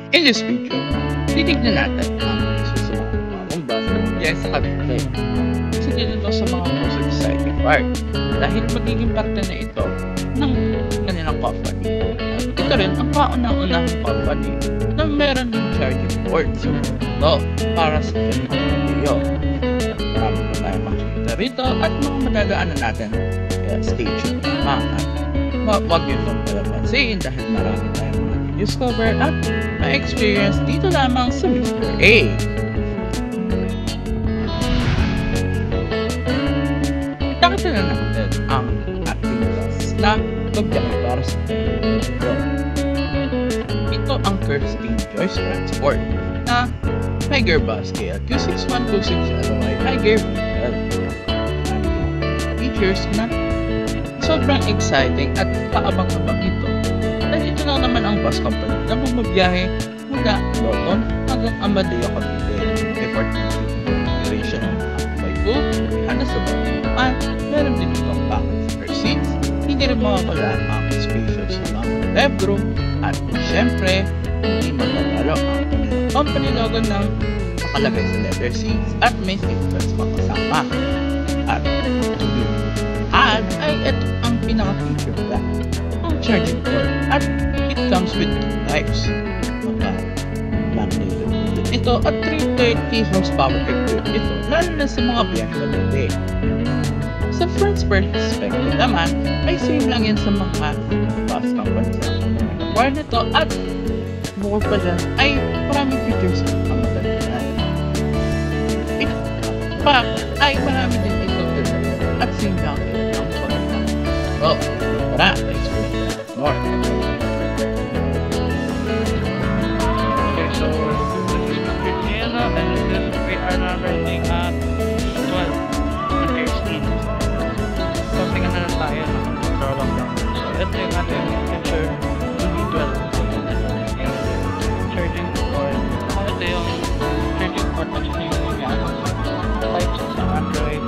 In this video, titignan natin ang isa sa mga bagong bus na biyay sa Cavite. Isa din ito sa mga most exciting part dahil magiging parte na ito ng kanilang company. At ito rin ang kauna-unahang company na meron ng charging port sa mundo para sa kanilang video. At marami pa tayong makikita rito at mga madadaanan natin. Kaya stay tuned naman at huwag nyo itong palapansin dahil marami tayong discover at ma-experience dito lamang sa Mr. A. Nakita na natin ang ating bus na pagbiyahe para sa ito. Ito ang Kirsten Joyce Transport na Tiger Bus KLQ 6126 LY Tiger Vehicle. Features na sobrang exciting at kaabang-abang ito. Dahil ito lang naman ang bus company na bumabiyahe mula Lawton hanggang Amadeo, Cavite. Effort configuration ng by pool, handa sa bangkupan, meron din itong back seats, hindi rin mawawala ang spacious na legroom, at syempre, hindi magpapalo ang company logo ng nakalagay sa leather seats at may seatbelts pa kasama. At ay ito ang pinaka-feature nila, ang charging port, at it comes with 2 types. Magnetic ito at 330 horsepower equipped ito, lalo na sa mga biyahe na dati. Sa front perspective naman, ay same lang yan sa mga bus companies na acquire nito, at bukod pa dyan ay maraming features ang matandaan. Ito pa ay marami din ito at same lang ang pagkakang. So, tara, let's go more. Okay, so this is Virginia and we are now riding at 12 on Kirsten. So, tingnan na lang tayo ng drawback lang. So, ito yung ating feature B12. Charging port. Ito yung charging port at yung types sa Android.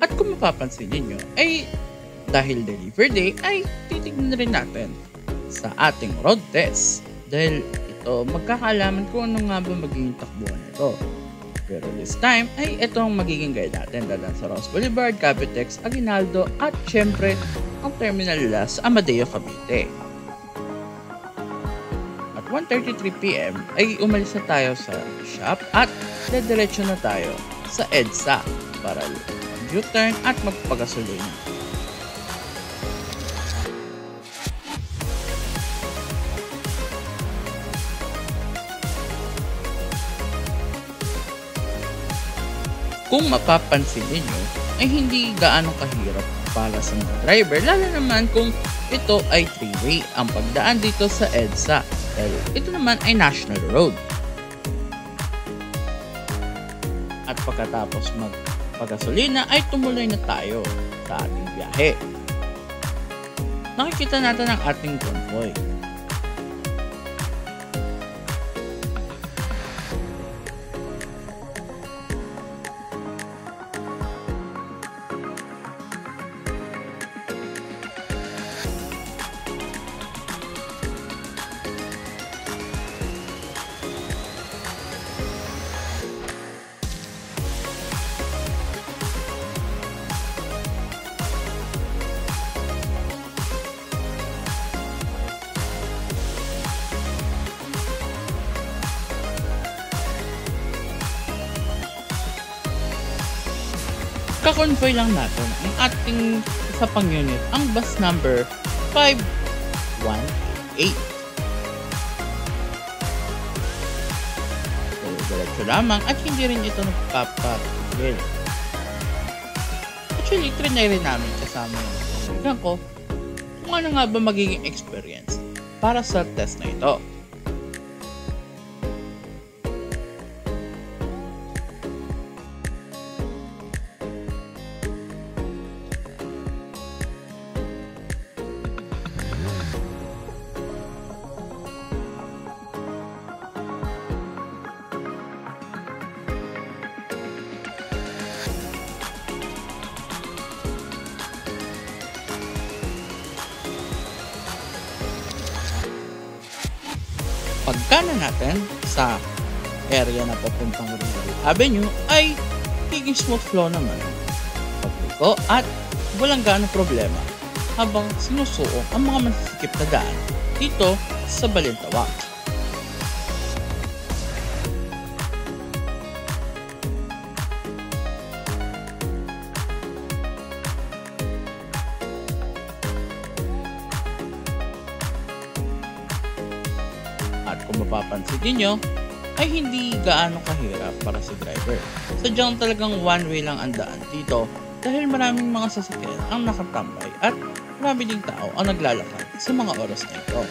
At kung mapapansin ninyo, ay dahil delivery day, ay titignan rin natin sa ating road test. Dahil ito, magkakaalaman kung ano nga ba magiging takbuhan nito. Pero this time, ay ito ang magiging guide natin dadaan sa Ross Boulevard, Capitex, Aguinaldo, at syempre, ang terminal nila sa Amadeo, Cavite. At 1:33 PM ay umalis na tayo sa shop at dediretso na tayo sa EDSA para U-turn at magpagasolina. Kung mapapansin ninyo, ay hindi gaano kahirap para sa mga driver, lalo naman kung ito ay 3-way ang pagdaan dito sa EDSA dahil ito naman ay national road. At pagkatapos magpagasolina ay tumuloy na tayo sa ating biyahe. Nakikita natin ang ating convoy. ika-convoy lang natin ang ating isa pang unit, ang bus number 5188. So, diretso lamang at hindi rin ito nagpapapigil. Actually, trinay rin namin kasama yung kaibigan ko kung ano nga ba magiging experience para sa test na ito. Pagkana natin sa area na papuntang Rizal Avenue ay higing smooth flow naman pagliko at walang gaano problema habang sinusuong ang mga masisikip na daan dito sa Balintawak. At kung mapapansin niyo ay hindi gaano kahirap para sa driver. Sadyang talagang one way lang ang daan dito dahil maraming mga sasakyan ang nakatambay at marami ding tao ang naglalakad sa mga oras na ito.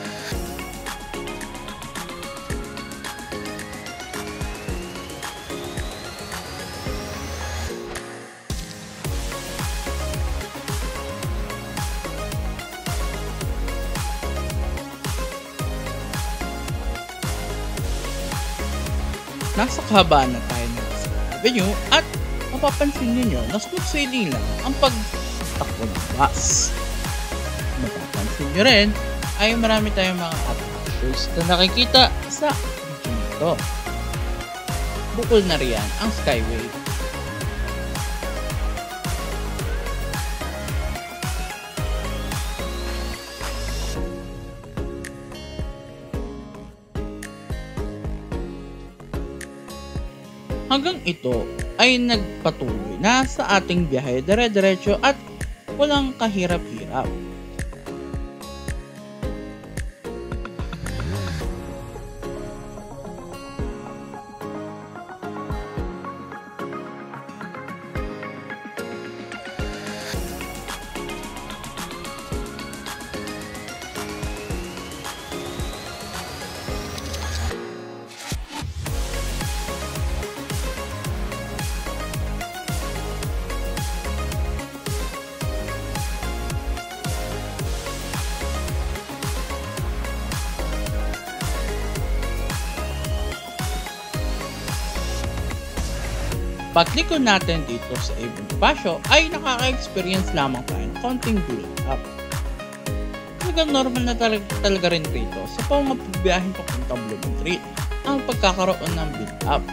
Nasa kahabaan na tayo ng avenue at mapapansin niyo na smooth sailing lang ang pagtakbo ng bus. Mapapansin niyo rin ay marami tayong mga attractions na nakikita sa video nito. Bukol na riyan ang Skyway. Hanggang ito ay nagpatuloy na sa ating biyahe dire-diretso at walang kahirap-hirap. Pagliko natin dito sa Ibon Pasyo ay nakaka-experience lamang tayo ng konting build up. Talagang normal na talaga rin rito sa pamabibiyahing papuntang Blooming Street ang pagkakaroon ng build up.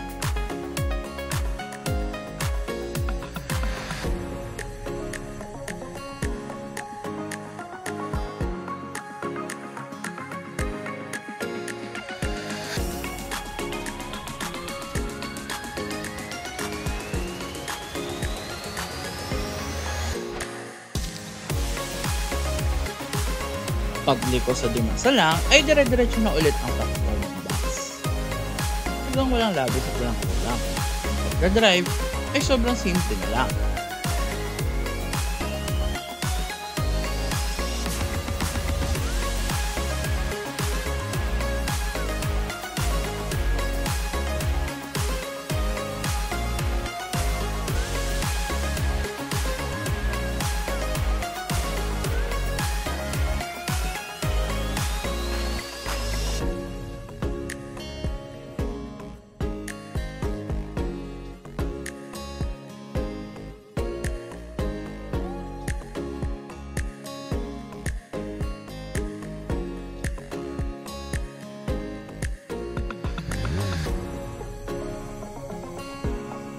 Pagliko sa Dimasalang ay dire-diretso na ulit ang takbo ng bus. Hanggang walang labis at walang kulang. Pagka-drive ay sobrang simple na lang.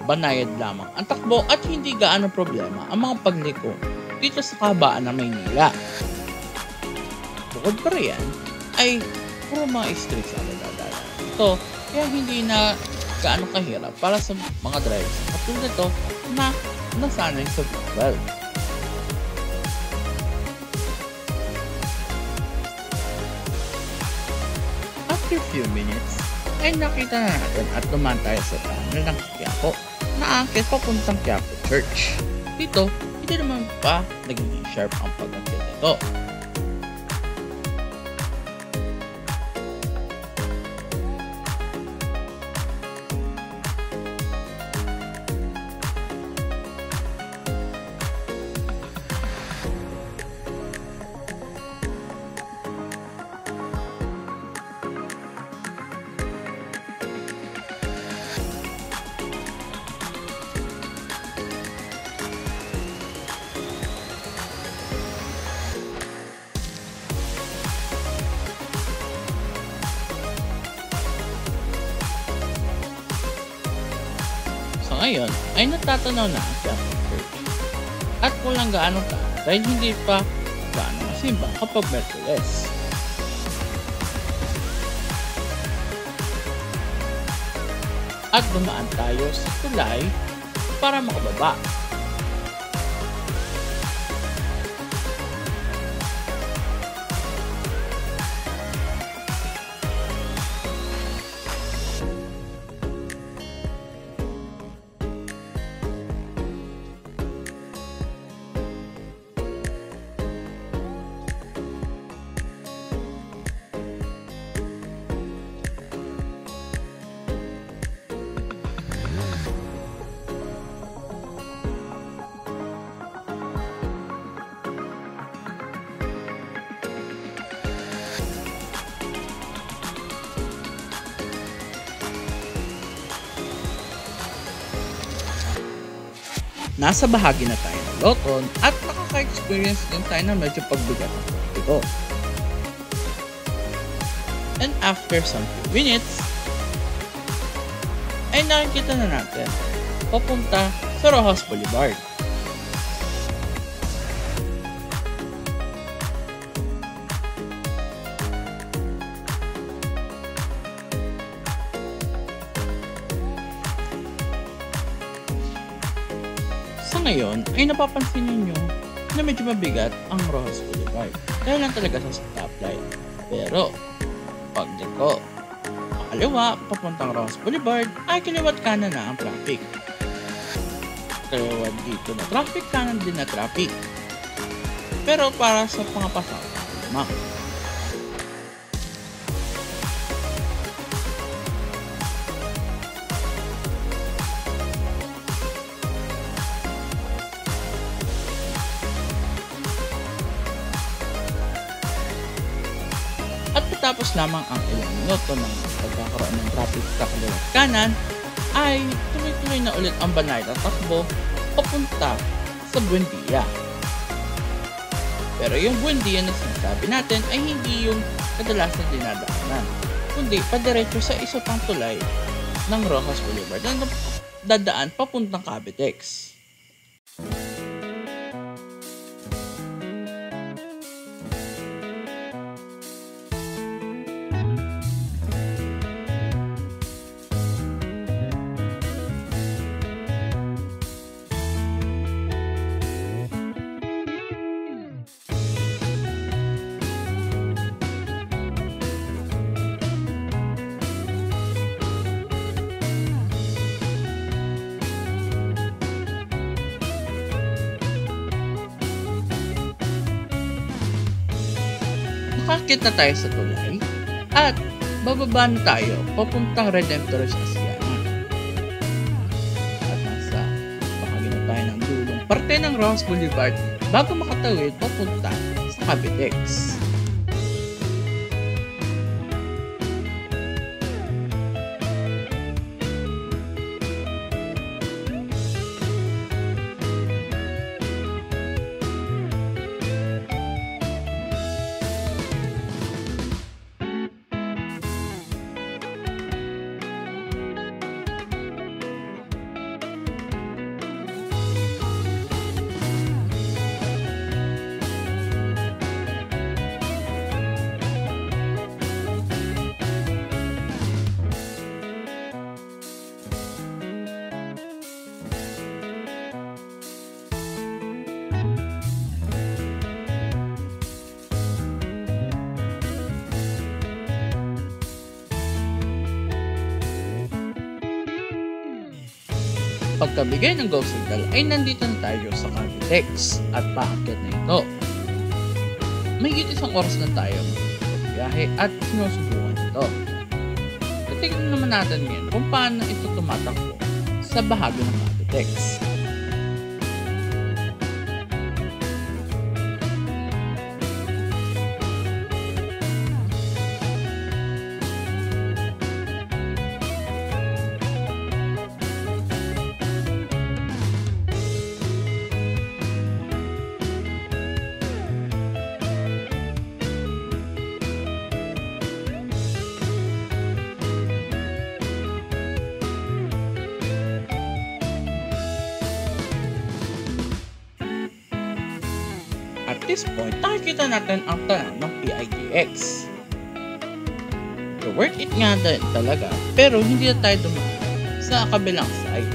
Banayad lamang ang takbo at hindi gaano problema ang mga pagliko dito sa kahabaan ng Maynila. Bukod pa riyan ay puro mga streets ang nadadaanan ito, kaya hindi na gaano kahirap para sa mga drivers katulad nito na nasanay sa visual. After few minutes, ay nakita na natin at dumaan tayo sa tunnel ng Quiapo na aakit papuntang Quiapo Church. Dito, hindi naman pa nagiging sharp ang pag-akit nito. So ngayon ay natatanaw na ang Quiapo Church. At walang gaanong tao dahil hindi pa gaano masimba kapag Merkules. At dumaan tayo sa tulay para makababa. Nasa bahagi na tayo ng Loton at nakaka-experience din tayo na medyo pagbigat ng ito. And after some few minutes, ay nakikita na natin papunta sa Rojas Boulevard. Sa ngayon ay napapansin ninyo na medyo mabigat ang Rojas Boulevard dahil lang talaga sa stoplight. Pero pag dito kaliwa papuntang Rojas Boulevard ay kaliwat kanan na ang traffic. Kaliwat dito na traffic, kanan din na traffic. Pero para sa pangapasok lamang. At matapos lamang ang ilang minuto ng pagkakaroon ng traffic sa kaliwat kanan, ay tuloy-tuloy na ulit ang banay na takbo papunta sa Buendia. Pero yung Buendia na sinasabi natin ay hindi yung kadalasan dinadaanan, kundi padiretso sa isa pang tulay ng Rojas Boulevard na dadaan papuntang Cavitex. Nakakit na tayo sa tulay at bababa na tayo papuntang Redemptorist Asianan. At nasa bahagi na tayo ng dulong parte ng Rojas Boulevard bago makatawid papunta sa Cavitex. Pagkabigay ng go signal ay nandito na tayo sa Cavitex at paakyat na ito. Mahigit isang oras na tayo magbiyahe at sinusubukan ito. Tignan naman natin ngayon kung paano ito tumatakbo sa bahagi ng Cavitex. At this point, nakikita natin ang tanang ng PIDX. So, worth it nga din talaga, pero hindi na tayo dumaan sa kabilang side.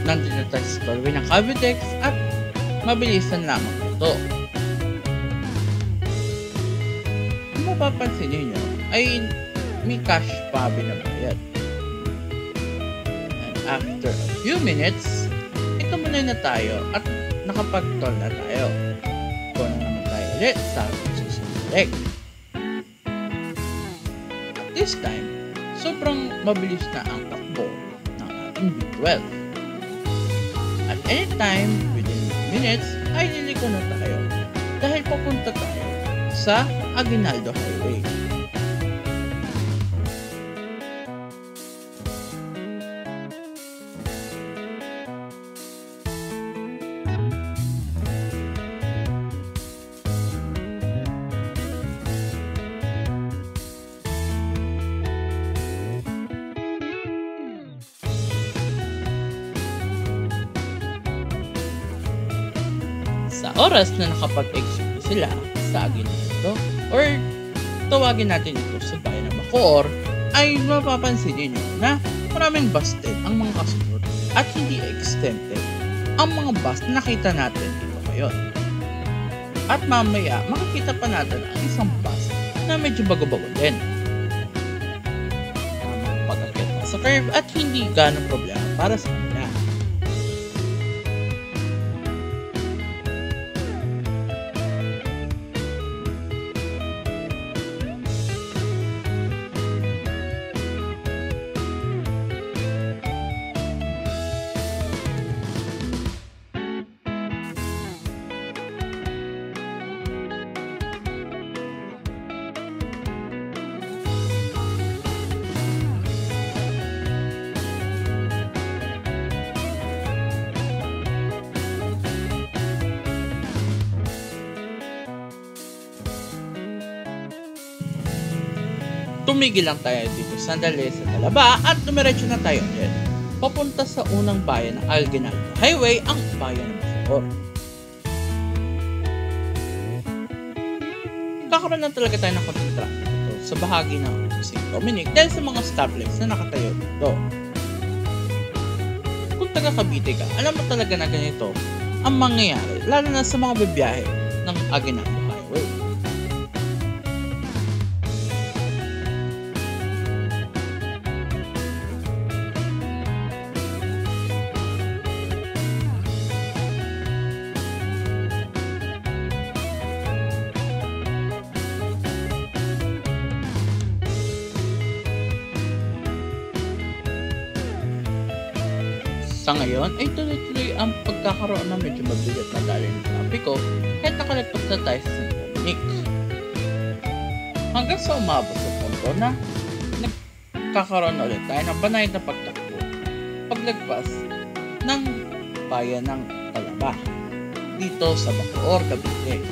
Nandito na tayo sa doorway ng Cavitex at mabilisan lamang ito. Kung mapapansin ninyo ay may cash pa binabayad. And after a few minutes, ito muna na tayo at nakapag-toll na tayo. Kung naman tayo ulit sa susunod leg. At this time, sobrang mabilis na ang takbo ng ating B12. At anytime, within minutes, ay liliko na tayo dahil papunta tayo sa Aguinaldo Highway. Sa oras na nakapag-execute sila sa Aguinaldo or tawagin natin ito sa bayan ng Bacoor, ay mapapansin niyo na maraming bus din ang mga kasunod at hindi exempted ang mga bus na nakita natin dito ngayon. At mamaya makikita pa natin ang isang bus na medyo bago-bago din. Tamang pag-akit pa sa curve at hindi ganong problema para sa kanila. Tumigil lang tayo dito sandali sa Talaba at dumiretso na tayo ulit papunta sa unang bayan ng Aguinaldo Highway, ang bayan ng Bacoor. Kakaroon na talaga tayo ng konting traffic dito sa bahagi ng St. Dominic dahil sa mga stoplights na nakatayo dito. Kung taga Cavite ka, alam mo talaga na ganito ang mangyayari, lalo na sa mga bibiyahe ng Aguinaldo Highway. Sa ngayon ay tuloy-tuloy ang pagkakaroon ng medyo mabigat na daloy ng trapiko kahit nakalagpas na tayo sa St. Dominic. Hanggang sa umabot sa punto na nagkakaroon na ulit tayo ng banayad na pagtakbo paglagpas ng bayan ng Talaba dito sa Bacoor, Cavite.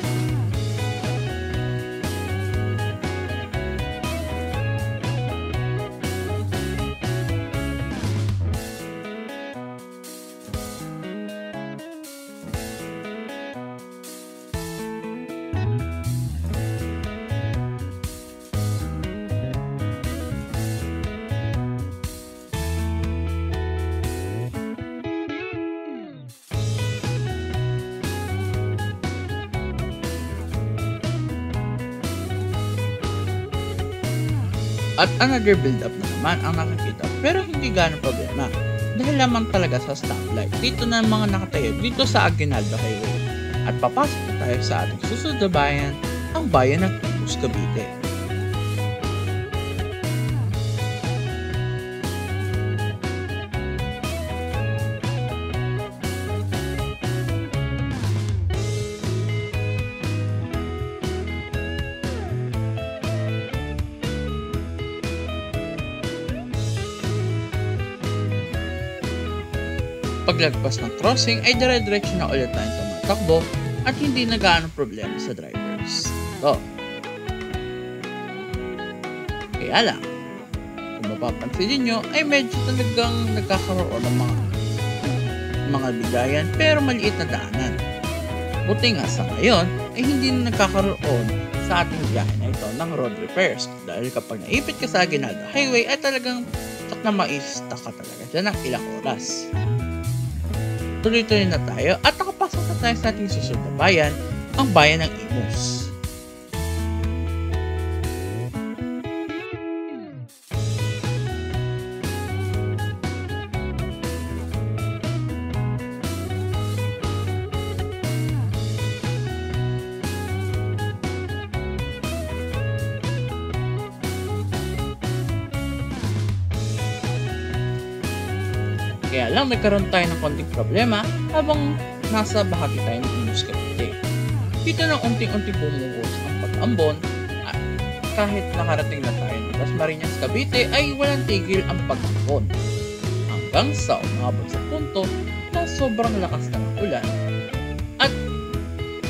At another build-up na naman ang nakikita pero hindi ganong problema dahil lamang talaga sa stoplight dito na mga nakatayo dito sa Aguinaldo Highway. At papasok na tayo sa ating susunod na bayan, ang bayan ng Imus, Cavite. Paglagpas ng crossing ay dire-diretso na ulit tayong tumatakbo at hindi na gaano problema sa drivers. Kaya lang, kung mapapansin nyo ay medyo talagang nagkakaroon ng mga bigayan pero maliit na daanan. Buti nga sa ngayon ay hindi na nagkakaroon sa ating biyahe na ito ng road repairs dahil kapag naipit ka sa Aguinaldo Highway ay talagang na maista ka talaga dyan ng ilang oras. Tuloy-tuloy na tayo at nakapasok na tayo sa ating susunod na bayan, ang bayan ng Imus. Kaya lang nagkaroon tayo ng konting problema habang nasa bahagi tayo ng Imus, Cavite. Dito na unting-unting bumugos ang pag-ambon at kahit nakarating na tayo ng Dasmariñas, Cavite ay walang tigil ang pag-ambon. Hanggang sa umabot sa punto na sobrang lakas ng ulan at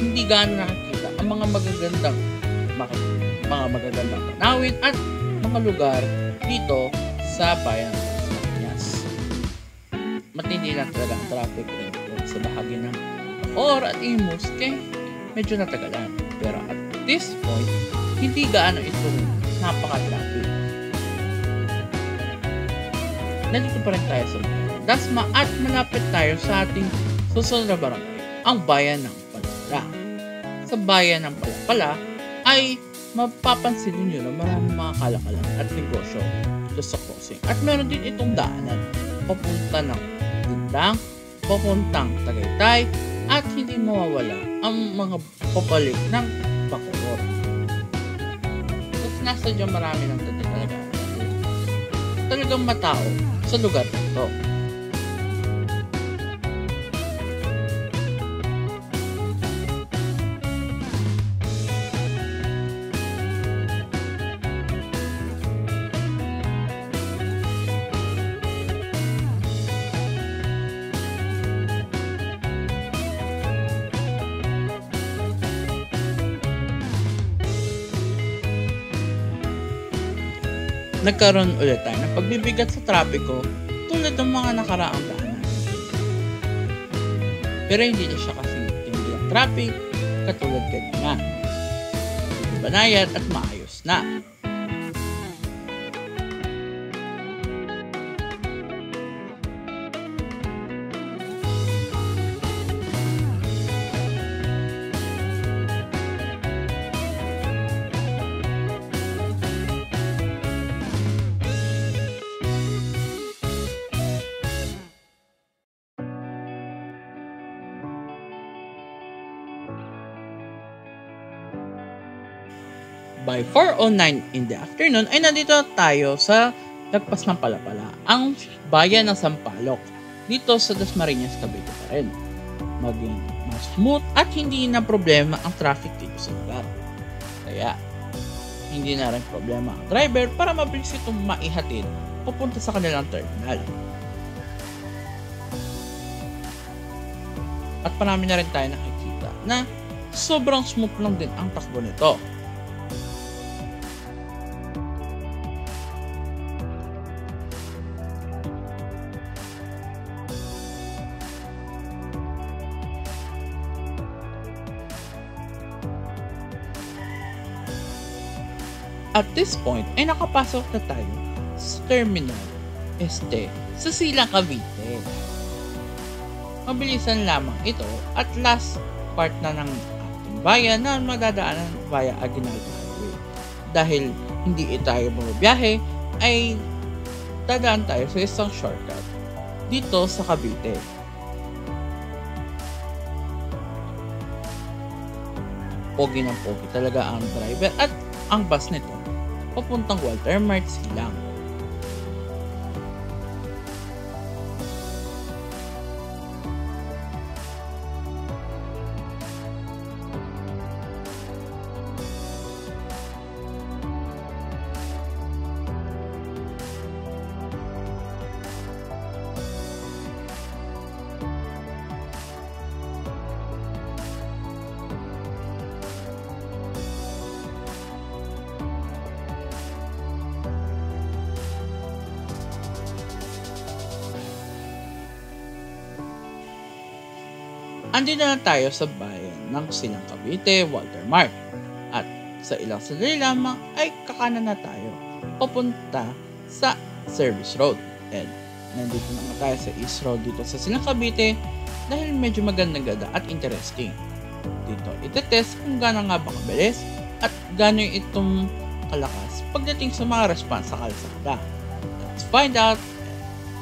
hindi gaano nakikita ang mga magagandang tanawin at mga lugar dito sa bayan ng Dasmariñas. Matindi lang talaga ang traffic rin sa bahagi ng Bacoor at Imus kaya medyo natagalan. Pero at this point, hindi gaano itong napaka-traffic. Nandito pa rin tayo sa Dasma at malapit tayo sa ating susunod na barangay, ang bayan ng Palapala. Sa bayan ng Palapala ay mapapansin niyo na maraming mga kalakalan at negosyo dito sa crossing. At meron din itong daanan papunta ng Dindang, papuntang Tagaytay at hindi mawawala ang mga papalik ng Bacoor. At nasa dyan marami ng talagang matao sa lugar na ito. Nagkaroon ulit tayo ng pagbibigat sa trapiko tulad ng mga nakaraang daanan. Pero hindi na siya kasing tindi ang traffic katulad kanina. Banayad at maayos na. By 4:09 in the afternoon ay nandito tayo sa lagpas ng Palapala, ang bayan ng Sampaloc. Dito sa Dasmariñas, Cavite pa rin. Maging mas smooth at hindi na problema ang traffic dito sa lugar. Kaya, hindi na rin problema ang driver para mabilis itong maihatid papunta sa kanilang terminal. At parami na rin tayo nakikita na sobrang smooth lang din ang takbo nito. At this point ay nakapasok na tayo sa Terminal Este sa Silang Cavite. Mabilisan lamang ito at last part na ng ating bayan na madadaanan via Aguinaldo Highway. Dahil hindi tayo bumabiyahe ay dadaan tayo sa isang shortcut dito sa Cavite. Pogi ng pogi talaga ang driver at ang bus nito papuntang Walter Mart Silang. Andito na tayo sa bayan ng Silang Cavite, Walter Mart. At sa ilang sandali lamang ay kakanan na tayo papunta sa Service Road. And nandito naman tayo sa East Road dito sa Silang Cavite dahil medyo magandang-ganda at interesting. Dito itetest kung gaano nga ba kabilis at gaano itong kalakas pagdating sa mga response sa kalsada. Let's find out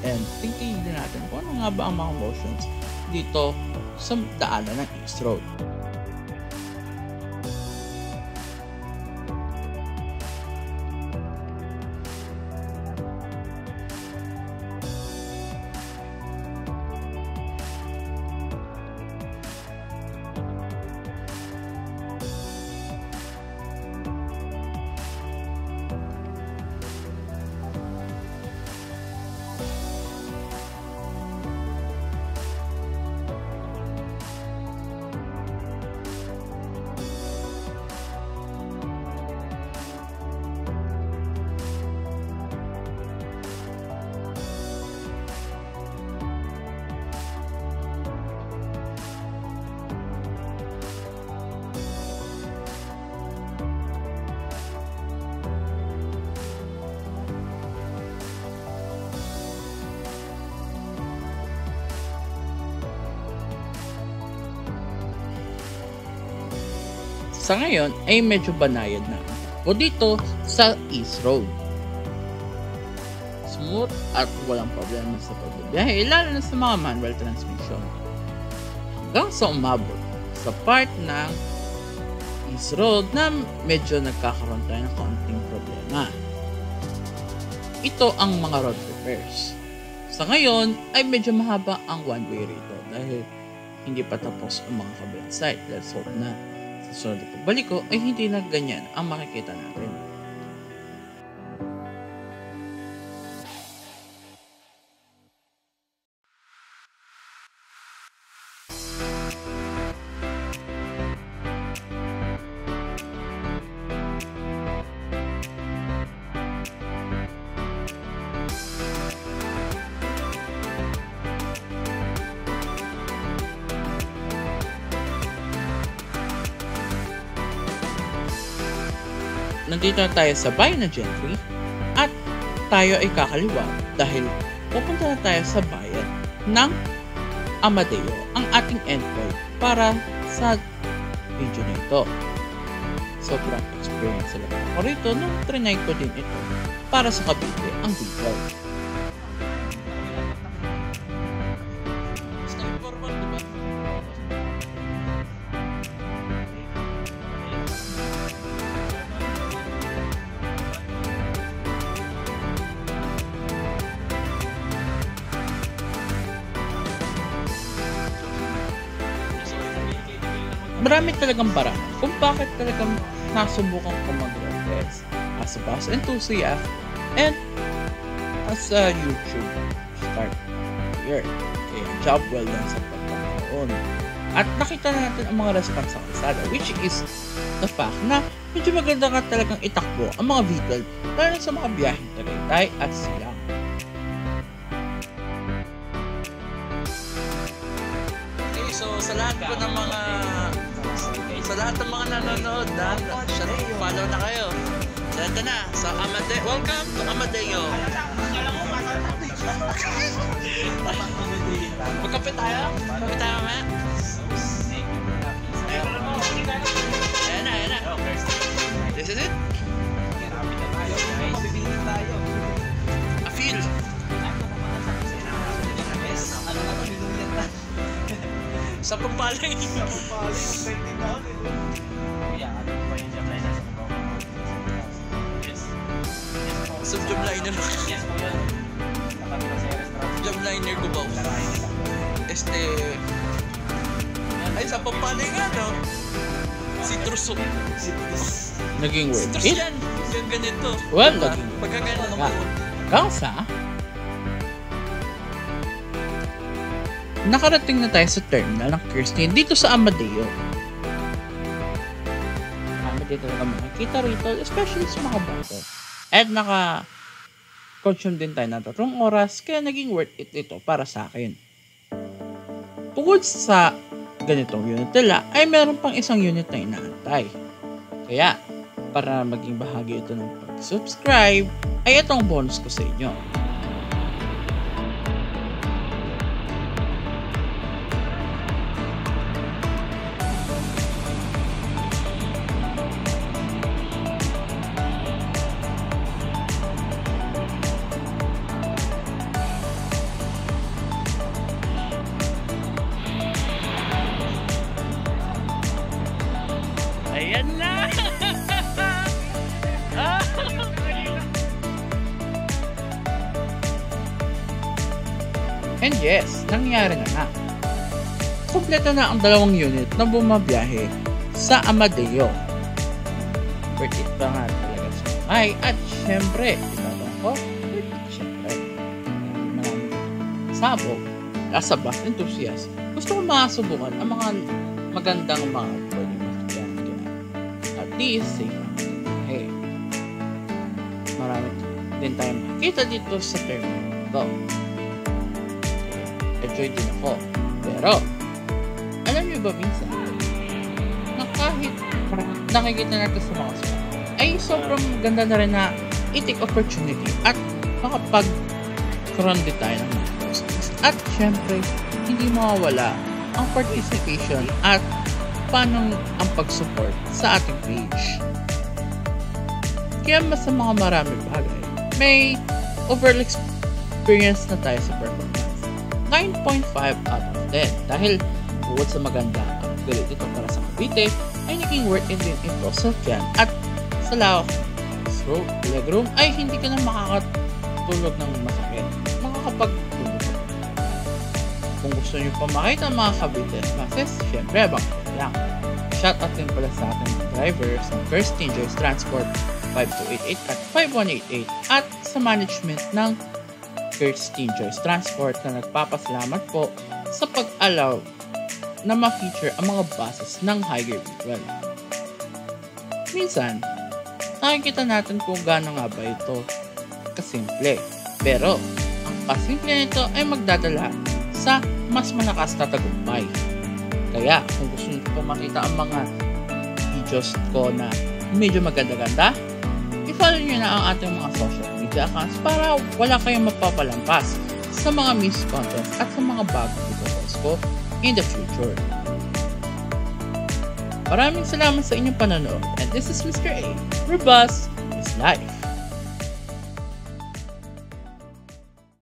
and tingnan natin kung ano nga ba ang mga motions dito sa daanan ng East Road. Sa ngayon ay medyo banayad na o dito sa East Road. Smooth at walang problema sa pagbibiyahe, lalo na sa mga manual transmission. Hanggang sa umabot sa part ng East Road na medyo nagkakaroon tayo ng kaunting problema. Ito ang mga road repairs. Sa ngayon ay medyo mahaba ang one-way rito dahil hindi pa tapos ang mga kabilang side. Let's hope na sa sunod na pagbalik ko ay hindi na ganyan ang makikita natin. Nandito na tayo sa bayan ng Gentry at tayo ay kakaliwa dahil pupunta na tayo sa bayan ng Amadeo, ang ating endpoint para sa video na ito. Sobrang experience lang ako rito nung trinay ko din ito para sa Cavite ang video. Marami talagang paraan kung bakit talagang nasubukan ko mag-repair experience as a bus enthusiast and as a YouTube start here. Kaya job well done sa pagkakaroon. At nakita natin ang mga response sa kalsada, which is the fact na medyo maganda ka talagang itakbo ang mga vehicle lalo sa mga biyaheng Tagaytay at Silang. Okay, so sa lahat po ng mga nanonood na follow na kayo. So ito na, sa Amadeo. Welcome to Amadeo. Magkapit tayo? Magkapit tayo mamaya? Ayan na. This is it? A feel. Sa pampaling. Sa jumliner. Jumliner ko ba? Ay, sa pampaling ano? Citrus. Naging word. Citrus yan. Ganito. Well, naging pagkagano ng Gangsa. Nakarating na tayo sa terminal ng Kirsten dito sa Amadeo. Amadeo talaga makikita rito, especially sa mga bata. At naka-consume din tayo ng 3 oras, kaya naging worth it ito para sa akin. Bukod sa ganitong unit nila, ay meron pang isang unit na inaantay. Kaya, para maging bahagi ito ng pag-subscribe, ay itong bonus ko sa inyo. Ayan na! And yes, nangyari na nga. Kompleto na ang 2 unit na bumabiyahe sa Amadeo. Worth it ba nga talaga sa may? At syempre, tinanong ko, syempre, maraming sabog, as a bus enthusiast, gusto ko makasubukan ang mga magandang mga pwede mabiyahe. At least, safe ang biyahe. Marami din tayong makikita dito sa terminal ito. Enjoy din ako. Pero, alam niyo ba minsan, na kahit nakikita natin sa mga spot, ay sobrang ganda na rin na i-take opportunity at makapag-run din tayo ng mga posts. At syempre, hindi mawawala ang participation at paano ang pag-support sa ating page. Kaya mas sa mga marami bagay, may overall experience na tayo sa performance. 9.5 out of 10 dahil bukod sa maganda ang upgrade ito para sa Cavite ay naging worth it din ito sa Tiyan at sa lawak legroom ay hindi ka na makakatulog ng masakit, makakapagtulog. Kung gusto nyo pa makita ang mga Cavite classes, syempre baka lang. Shoutout din pala sa ating mga drivers ng Kirsten Joyce Transport 5288 at 5188 at sa management ng Kirsten Joyce Transport na nagpapasalamat po sa pag-allow na ma-feature ang mga buses ng Higer B12. Minsan, nakikita natin kung gaano nga ba ito kasimple. Pero, ang kasimple nito ay magdadala sa mas malakas na tagumpay. Kaya, kung gusto nyo po makita ang mga videos ko na medyo maganda-ganda, i-follow nyo na ang ating mga social media accounts para wala kayong mapapalampas sa mga missed contents at sa mga bagong videos ko in the future. Maraming salamat sa inyong panonood and this is Mr. A, where bus is life.